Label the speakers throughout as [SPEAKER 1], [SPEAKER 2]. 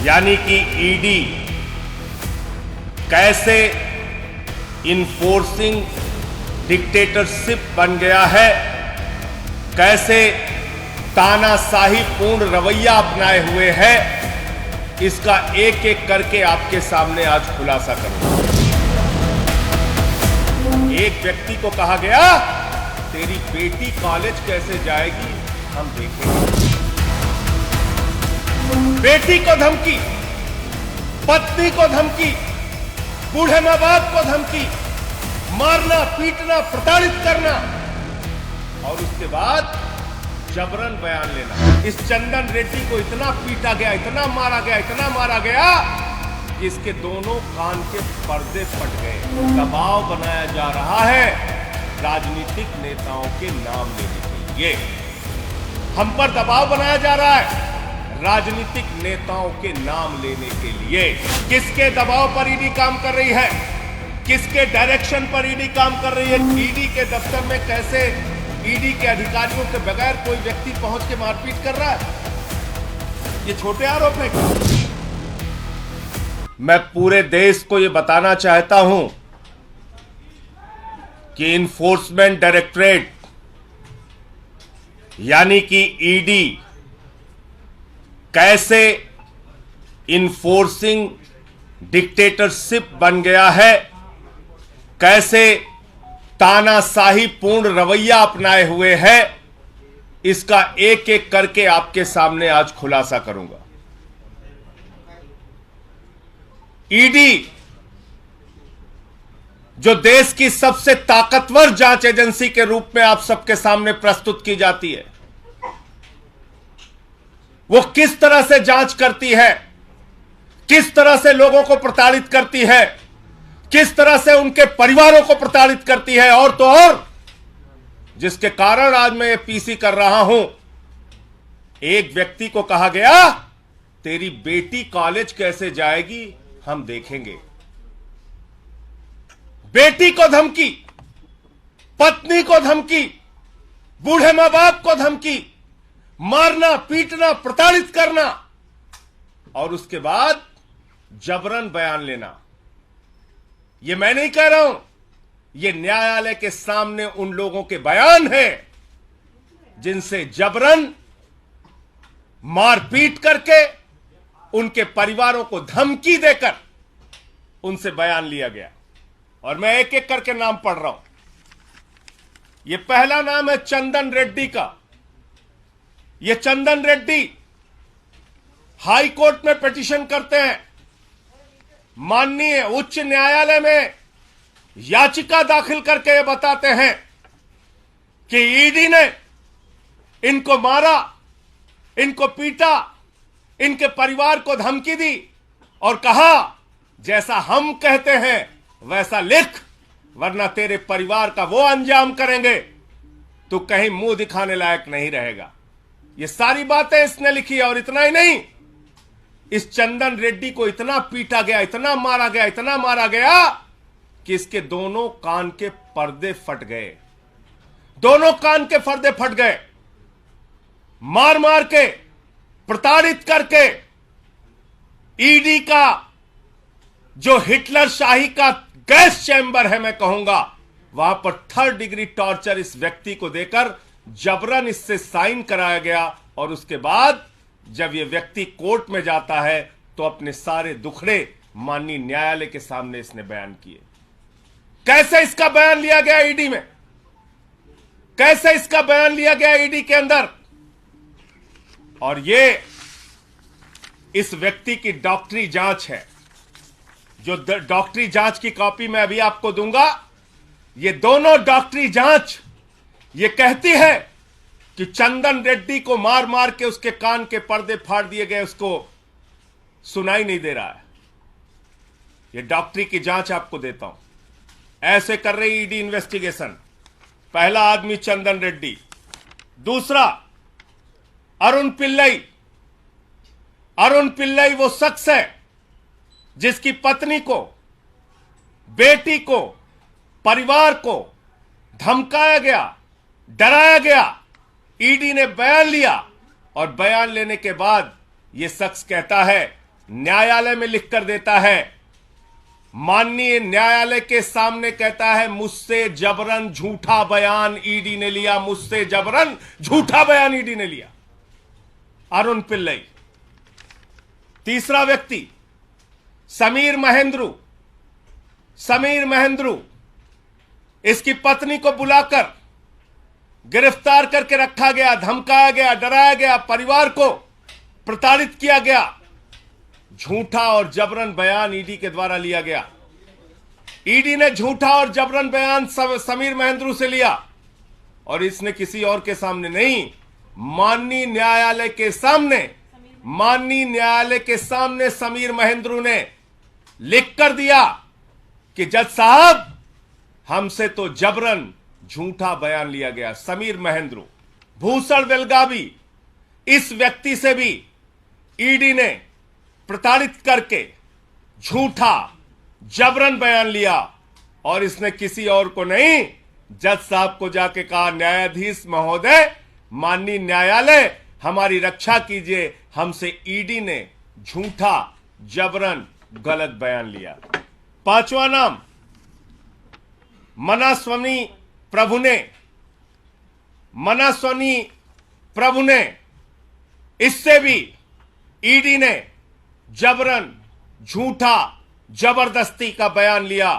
[SPEAKER 1] यानी कि ईडी कैसे इन्फोर्सिंग डिक्टेटरशिप बन गया है, कैसे तानाशाही पूर्ण रवैया अपनाए हुए है, इसका एक एक करके आपके सामने आज खुलासा करूंगा। एक व्यक्ति को कहा गया, तेरी बेटी कॉलेज कैसे जाएगी हम देखेंगे। बेटी को धमकी, पत्नी को धमकी, बूढ़े मां बाप को धमकी, मारना, पीटना, प्रताड़ित करना और उसके बाद जबरन बयान लेना। इस चंदन रेड्डी को इतना पीटा गया, इतना मारा गया, इतना मारा गया कि इसके दोनों कान के पर्दे फट गए। दबाव बनाया जा रहा है राजनीतिक नेताओं के नाम लेने के लिए। हम पर दबाव बनाया जा रहा है राजनीतिक नेताओं के नाम लेने के लिए। किसके दबाव पर ईडी काम कर रही है, किसके डायरेक्शन पर ईडी काम कर रही है। ईडी के दफ्तर में कैसे ईडी के अधिकारियों के बगैर कोई व्यक्ति पहुंच के मारपीट कर रहा है, ये छोटे आरोप है। मैं पूरे देश को यह बताना चाहता हूं कि इन्फोर्समेंट डायरेक्टरेट यानी कि ईडी कैसे इन्फोर्सिंग डिक्टेटरशिप बन गया है, कैसे तानाशाही पूर्ण रवैया अपनाए हुए है, इसका एक एक करके आपके सामने आज खुलासा करूंगा। ईडी जो देश की सबसे ताकतवर जांच एजेंसी के रूप में आप सबके सामने प्रस्तुत की जाती है, वो किस तरह से जांच करती है, किस तरह से लोगों को प्रताड़ित करती है, किस तरह से उनके परिवारों को प्रताड़ित करती है। और तो और जिसके कारण आज मैं ये पीसी कर रहा हूं, एक व्यक्ति को कहा गया, तेरी बेटी कॉलेज कैसे जाएगी हम देखेंगे। बेटी को धमकी, पत्नी को धमकी, बूढ़े मां बाप को धमकी, मारना, पीटना, प्रताड़ित करना और उसके बाद जबरन बयान लेना। यह मैं नहीं कह रहा हूं, यह न्यायालय के सामने उन लोगों के बयान है जिनसे जबरन मारपीट करके उनके परिवारों को धमकी देकर उनसे बयान लिया गया। और मैं एक एक करके नाम पढ़ रहा हूं। यह पहला नाम है चंदन रेड्डी का। यह चंदन रेड्डी हाई कोर्ट में पिटीशन करते हैं, माननीय उच्च न्यायालय में याचिका दाखिल करके ये बताते हैं कि ईडी ने इनको मारा, इनको पीटा, इनके परिवार को धमकी दी और कहा जैसा हम कहते हैं वैसा लिख, वरना तेरे परिवार का वो अंजाम करेंगे तो कहीं मुंह दिखाने लायक नहीं रहेगा। ये सारी बातें इसने लिखी। और इतना ही नहीं, इस चंदन रेड्डी को इतना पीटा गया, इतना मारा गया, इतना मारा गया कि इसके दोनों कान के पर्दे फट गए। दोनों कान के पर्दे फट गए। मार मार के, प्रताड़ित करके ईडी का जो हिटलर शाही का गैस चैंबर है, मैं कहूंगा, वहां पर 3rd डिग्री टॉर्चर इस व्यक्ति को देकर जबरन इससे साइन कराया गया। और उसके बाद जब यह व्यक्ति कोर्ट में जाता है तो अपने सारे दुखड़े माननीय न्यायालय के सामने इसने बयान किए। कैसे इसका बयान लिया गया ईडी में, कैसे इसका बयान लिया गया ईडी के अंदर। और ये इस व्यक्ति की डॉक्टरी जांच है, जो डॉक्टरी जांच की कॉपी मैं अभी आपको दूंगा। ये दोनों डॉक्टरी जांच ये कहती है कि चंदन रेड्डी को मार मार के उसके कान के पर्दे फाड़ दिए गए, उसको सुनाई नहीं दे रहा है। ये डॉक्टरी की जांच आपको देता हूं। ऐसे कर रही ईडी इन्वेस्टिगेशन। पहला आदमी चंदन रेड्डी, दूसरा अरुण पिल्लई। अरुण पिल्लई वो शख्स है जिसकी पत्नी को, बेटी को, परिवार को धमकाया गया, डराया गया। ईडी ने बयान लिया और बयान लेने के बाद यह शख्स कहता है न्यायालय में लिखकर देता है, माननीय न्यायालय के सामने कहता है, मुझसे जबरन झूठा बयान ईडी ने लिया, मुझसे जबरन झूठा बयान ईडी ने लिया। अरुण पिल्लई। तीसरा व्यक्ति समीर महेंद्रू, इसकी पत्नी को बुलाकर गिरफ्तार करके रखा गया, धमकाया गया, डराया गया, परिवार को प्रताड़ित किया गया। झूठा और जबरन बयान ईडी के द्वारा लिया गया। ईडी ने झूठा और जबरन बयान समीर महेंद्रू से लिया और इसने किसी और के सामने नहीं, माननीय न्यायालय के सामने समीर महेंद्रू ने लिख कर दिया कि जज साहब, हमसे तो जबरन झूठा बयान लिया गया। समीर महेंद्रू, भूषण बेलगावी, इस व्यक्ति से भी ईडी ने प्रताड़ित करके झूठा जबरन बयान लिया और इसने किसी और को नहीं, जज साहब को जाके कहा, न्यायाधीश महोदय, माननीय न्यायालय, हमारी रक्षा कीजिए, हमसे ईडी ने झूठा जबरन गलत बयान लिया। पांचवा नाम मनास्वामी प्रभु ने, इससे भी ईडी ने जबरन झूठा जबरदस्ती का बयान लिया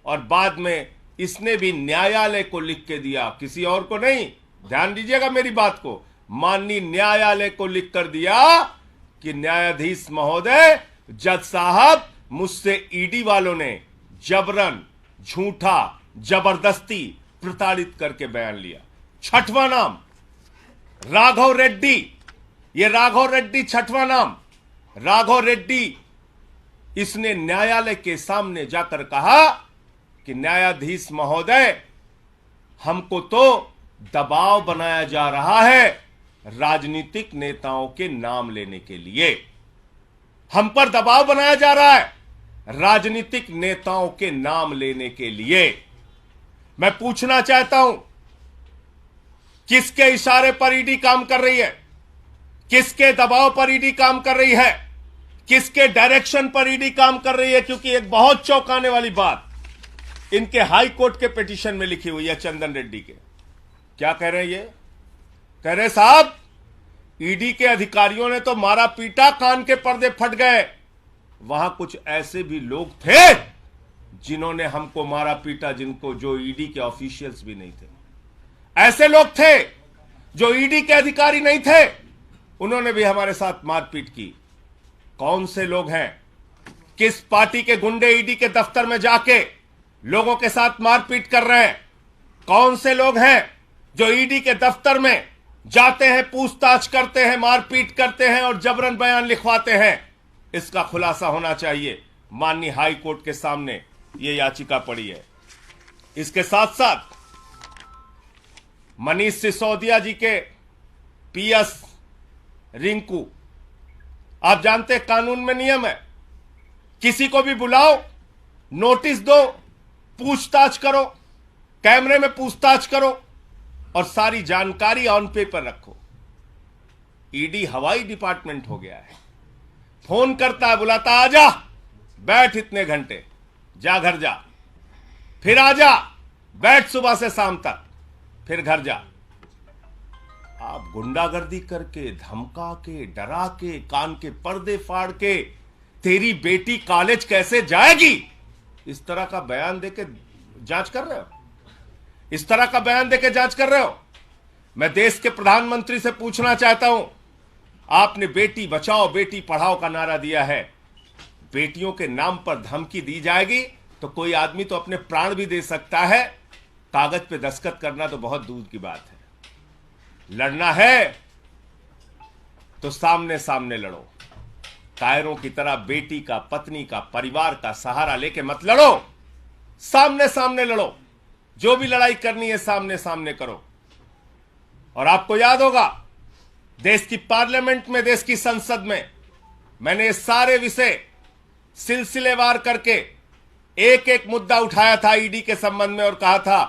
[SPEAKER 1] और बाद में इसने भी न्यायालय को लिख के दिया, किसी और को नहीं। ध्यान दीजिएगा मेरी बात को, माननीय न्यायालय को लिख कर दिया कि न्यायाधीश महोदय, जज साहब, मुझसे ईडी वालों ने जबरन झूठा जबरदस्ती प्रताड़ित करके बयान लिया। छठवां नाम राघव रेड्डी। ये राघव रेड्डी छठवां नाम। राघव रेड्डी, इसने न्यायालय के सामने जाकर कहा कि न्यायाधीश महोदय, हमको तो दबाव बनाया जा रहा है राजनीतिक नेताओं के नाम लेने के लिए। हम पर दबाव बनाया जा रहा है राजनीतिक नेताओं के नाम लेने के लिए। मैं पूछना चाहता हूं, किसके इशारे पर ईडी काम कर रही है? किसके दबाव पर ईडी काम कर रही है? किसके डायरेक्शन पर ईडी काम कर रही है? क्योंकि एक बहुत चौंकाने वाली बात इनके हाई कोर्ट के पिटीशन में लिखी हुई है, चंदन रेड्डी के। क्या कह रहे हैं ये? कह रहे साहब, ईडी के अधिकारियों ने तो मारा पीटा, कान के पर्दे फट गए। वहां कुछ ऐसे भी लोग थे जिन्होंने हमको मारा पीटा, जो ईडी के ऑफिशियल्स भी नहीं थे। ऐसे लोग थे जो ईडी के अधिकारी नहीं थे, उन्होंने भी हमारे साथ मारपीट की। कौन से लोग हैं? किस पार्टी के गुंडे ईडी के दफ्तर में जाके लोगों के साथ मारपीट कर रहे हैं? कौन से लोग हैं जो ईडी के दफ्तर में जाते हैं, पूछताछ करते हैं, मारपीट करते हैं और जबरन बयान लिखवाते हैं? इसका खुलासा होना चाहिए। माननीय हाई कोर्ट के सामने यह याचिका पड़ी है। इसके साथ साथ मनीष सिसोदिया जी के पीएस रिंकू, आप जानते हैं कानून में नियम है, किसी को भी बुलाओ, नोटिस दो, पूछताछ करो, कैमरे में पूछताछ करो और सारी जानकारी ऑन पेपर रखो। ईडी हवाई डिपार्टमेंट हो गया है। फोन करता है, बुलाता, आजा, बैठ इतने घंटे, जा घर जा, फिर आजा, बैठ सुबह से शाम तक, फिर घर जा। आप गुंडागर्दी करके, धमका के, डरा के, कान के पर्दे फाड़ के, तेरी बेटी कॉलेज कैसे जाएगी, इस तरह का बयान देके जांच कर रहे हो? इस तरह का बयान देके जांच कर रहे हो? मैं देश के प्रधानमंत्री से पूछना चाहता हूं, आपने बेटी बचाओ बेटी पढ़ाओ का नारा दिया है, बेटियों के नाम पर धमकी दी जाएगी तो कोई आदमी तो अपने प्राण भी दे सकता है, कागज पे दस्तखत करना तो बहुत दूर की बात है। लड़ना है तो सामने सामने लड़ो। कायरों की तरह बेटी का, पत्नी का, परिवार का सहारा लेके मत लड़ो, सामने सामने लड़ो। जो भी लड़ाई करनी है सामने सामने करो। और आपको याद होगा, देश की पार्लियामेंट में, देश की संसद में मैंने ये सारे विषय सिलसिलेवार करके एक एक मुद्दा उठाया था ईडी के संबंध में और कहा था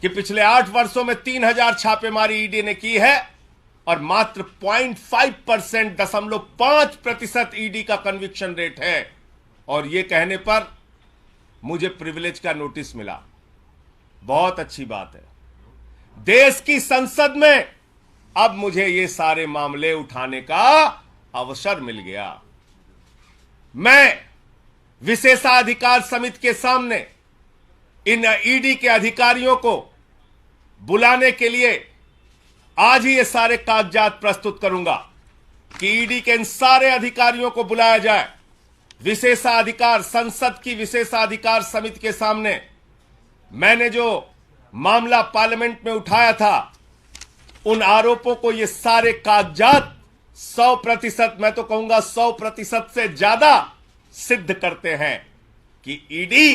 [SPEAKER 1] कि पिछले 8 वर्षों में 3000 छापेमारी ईडी ने की है और मात्र 0.5%, 0.5% ईडी का कन्विक्शन रेट है। और यह कहने पर मुझे प्रिविलेज का नोटिस मिला। बहुत अच्छी बात है। देश की संसद में अब मुझे ये सारे मामले उठाने का अवसर मिल गया। मैं विशेषाधिकार समिति के सामने इन ईडी के अधिकारियों को बुलाने के लिए आज ही ये सारे कागजात प्रस्तुत करूंगा कि ईडी के इन सारे अधिकारियों को बुलाया जाए। विशेषाधिकार, संसद की विशेषाधिकार समिति के सामने मैंने जो मामला पार्लियामेंट में उठाया था, उन आरोपों को ये सारे कागजात 100%, मैं तो कहूंगा 100% से ज्यादा सिद्ध करते हैं कि ईडी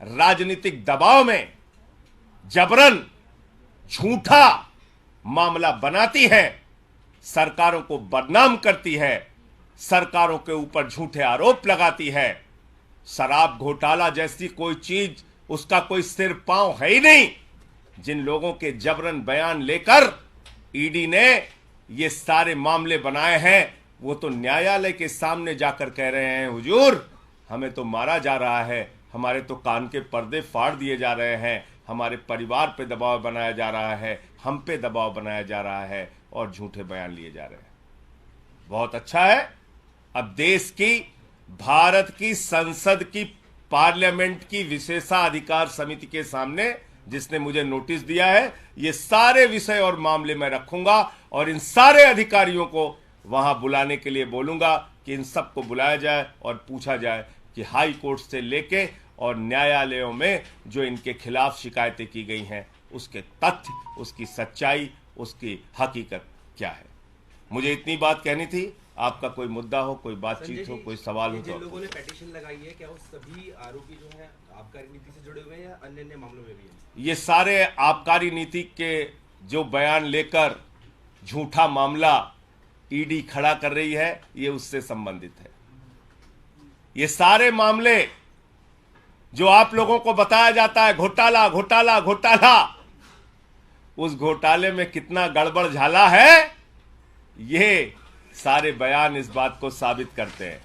[SPEAKER 1] राजनीतिक दबाव में जबरन झूठा मामला बनाती है, सरकारों को बदनाम करती है, सरकारों के ऊपर झूठे आरोप लगाती है। शराब घोटाला जैसी कोई चीज, उसका कोई सिर पांव है ही नहीं। जिन लोगों के जबरन बयान लेकर ईडी ने ये सारे मामले बनाए हैं, वो तो न्यायालय के सामने जाकर कह रहे हैं, हुजूर हमें तो मारा जा रहा है, हमारे तो कान के पर्दे फाड़ दिए जा रहे हैं, हमारे परिवार पे दबाव बनाया जा रहा है, हम पे दबाव बनाया जा रहा है और झूठे बयान लिए जा रहे हैं। बहुत अच्छा है। अब देश की, भारत की संसद की, पार्लियामेंट की विशेषाधिकार समिति के सामने जिसने मुझे नोटिस दिया है, ये सारे विषय और मामले मैं रखूंगा और इन सारे अधिकारियों को वहां बुलाने के लिए बोलूंगा कि इन सबको बुलाया जाए और पूछा जाए कि हाई कोर्ट से लेके और न्यायालयों में जो इनके खिलाफ शिकायतें की गई हैं, उसके तथ्य, उसकी सच्चाई, उसकी हकीकत क्या है। मुझे इतनी बात कहनी थी। आपका कोई मुद्दा हो, कोई बातचीत हो, कोई सवाल हो,
[SPEAKER 2] जिन लोगों ने पेटिशन लगाई है, क्या वो सभी आरोपी जो हैं आबकारी नीति से जुड़े हुए हैं या अन्य मामलों में भी हैं?
[SPEAKER 1] ये सारे आबकारी नीति के जो बयान लेकर झूठा मामला ईडी खड़ा कर रही है, ये उससे संबंधित है। ये सारे मामले जो आप लोगों को बताया जाता है, घोटाला घोटाला घोटाला, उस घोटाले में कितना गड़बड़ झाला है, ये सारे बयान इस बात को साबित करते हैं।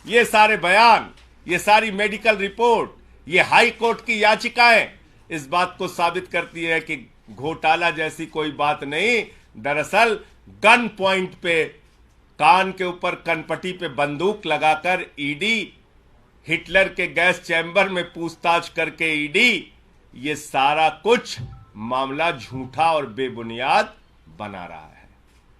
[SPEAKER 1] ये सारे बयान, ये सारी मेडिकल रिपोर्ट, ये हाई कोर्ट की याचिकाएं इस बात को साबित करती है कि घोटाला जैसी कोई बात नहीं। दरअसल गन पॉइंट पे, कान के ऊपर कनपट्टी पे बंदूक लगाकर ईडी, हिटलर के गैस चैम्बर में पूछताछ करके ईडी, ये सारा कुछ मामला झूठा और बेबुनियाद बना रहा है।